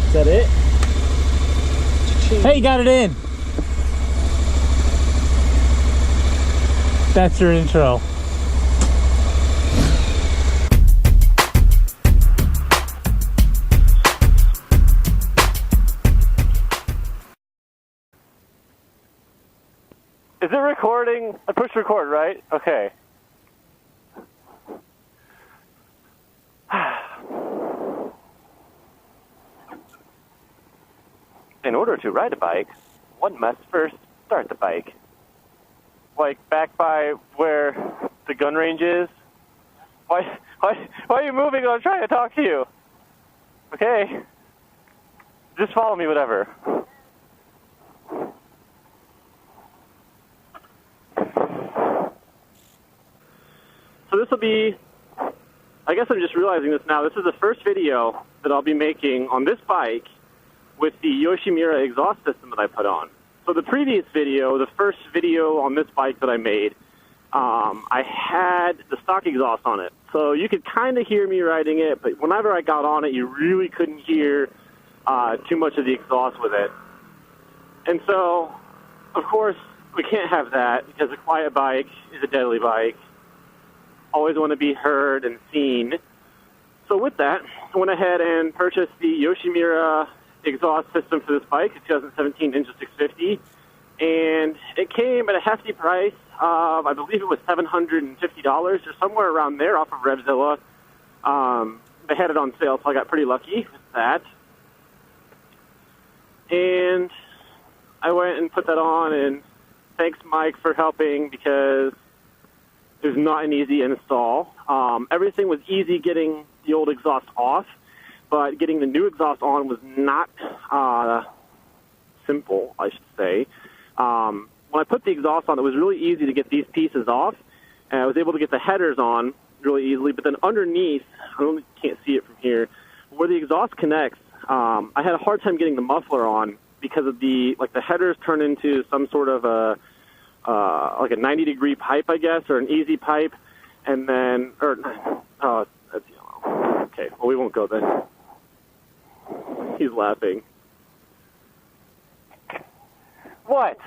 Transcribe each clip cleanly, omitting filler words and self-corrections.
Is that it? Hey, you got it in. That's your intro. Is it recording? I pushed record, right? Okay. In order to ride a bike, one must first start the bike. Like back by where the gun range is. Why are you moving? I'm trying to talk to you. Okay. Just follow me, whatever. So this will be, I guess I'm just realizing this now, this is the first video that I'll be making on this bike with the Yoshi exhaust system that I put on. So the previous video, the first video on this bike that I made, I had the stock exhaust on it. So you could kind of hear me riding it, but whenever I got on it, you really couldn't hear too much of the exhaust with it. And so, of course, we can't have that because a quiet bike is a deadly bike. Always want to be heard and seen. So with that, I went ahead and purchased the Yoshi exhaust system for this bike, a 2017 Ninja 650, and it came at a hefty price of, I believe it was $750 or somewhere around there off of Revzilla. They had it on sale, so I got pretty lucky with that. And I went and put that on, and thanks, Mike, for helping because it was not an easy install. Everything was easy getting the old exhaust off, but getting the new exhaust on was not simple, I should say. When I put the exhaust on, it was really easy to get these pieces off, and I was able to get the headers on really easily, but then underneath, can't see it from here, where the exhaust connects, I had a hard time getting the muffler on because of the headers turn into some sort of like a 90-degree pipe, I guess, or an easy pipe, and then, that's yellow. Okay, well, we won't go then. He's laughing. What?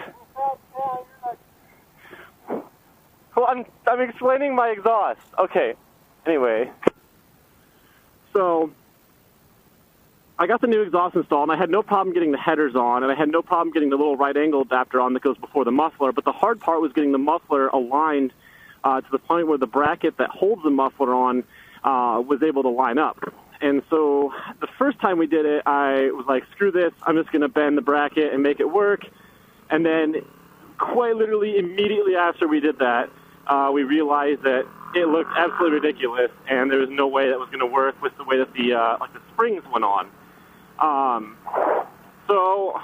Well, I'm explaining my exhaust. Okay, anyway. So, I got the new exhaust installed, and I had no problem getting the headers on, and I had no problem getting the little right-angle adapter on that goes before the muffler, but the hard part was getting the muffler aligned to the point where the bracket that holds the muffler on was able to line up. And so the first time we did it, I was like, screw this, I'm just going to bend the bracket and make it work. And then quite literally immediately after we did that, we realized that it looked absolutely ridiculous, and there was no way that was going to work with the way that the springs went on. So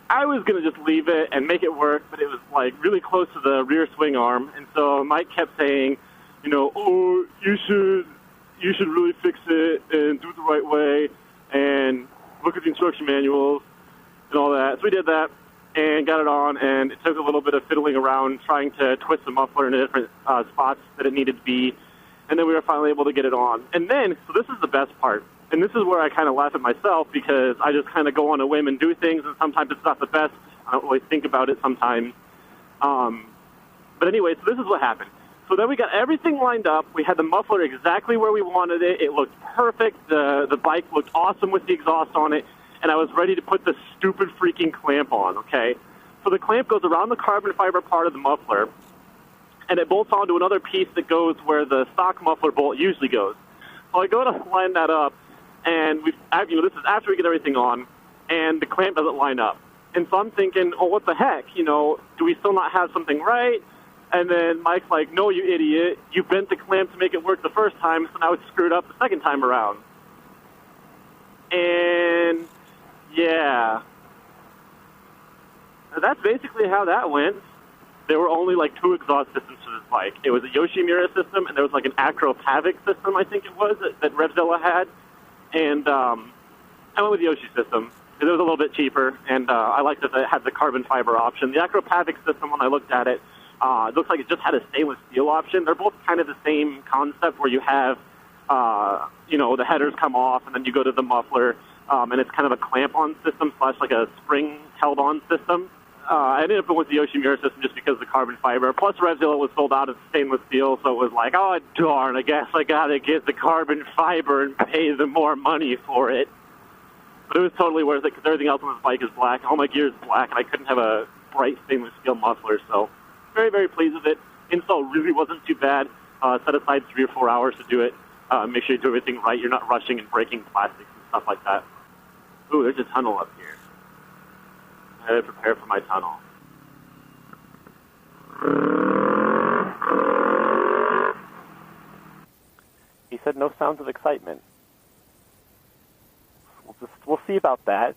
I was going to just leave it and make it work, but it was like really close to the rear swing arm. And so Mike kept saying, oh, you should really fix it and do it the right way and look at the instruction manuals and all that. So we did that and got it on, and it took a little bit of fiddling around trying to twist the muffler in different spots that it needed to be. And then we were finally able to get it on. And then, so this is the best part. And this is where I kind of laugh at myself because I just kind of go on a whim and do things, and sometimes it's not the best. I don't really think about it sometimes. But anyway, so this is what happened. So then we got everything lined up. We had the muffler exactly where we wanted it. It looked perfect. The bike looked awesome with the exhaust on it. And I was ready to put the stupid freaking clamp on, okay? So the clamp goes around the carbon fiber part of the muffler, and it bolts onto another piece that goes where the stock muffler bolt usually goes. So I go to line that up, and this is after we get everything on, and the clamp doesn't line up. And so I'm thinking, oh, what the heck? Do we still not have something right? And then Mike's like, no, you idiot. You bent the clamp to make it work the first time, so now it's screwed up the second time around. And yeah. That's basically how that went. There were only like 2 exhaust systems for this bike. It was a Yoshi system, and there was like an Acro Pavic system, I think it was, that Revzilla had. And I went with the Yoshi system because it was a little bit cheaper, and I liked that it had the carbon fiber option. The Acro Pavic system, when I looked at it, it looks like it just had a stainless steel option. They're both kind of the same concept where you have, the headers come off, and then you go to the muffler. and it's kind of a clamp-on system / like a spring held-on system. I ended up going with the Yoshi mirror system just because of the carbon fiber. Plus, Revzilla was sold out of stainless steel, so it was like, oh, darn, I guess I got to get the carbon fiber and pay the more money for it. But it was totally worth it because everything else on this bike is black. All my gear is black, and I couldn't have a bright stainless steel muffler, so very, very pleased with it. Install really wasn't too bad. Set aside 3 or 4 hours to do it. Make sure you do everything right. You're not rushing and breaking plastics and stuff like that. Ooh, there's a tunnel up here. I gotta prepare for my tunnel. He said no sounds of excitement. We'll see about that.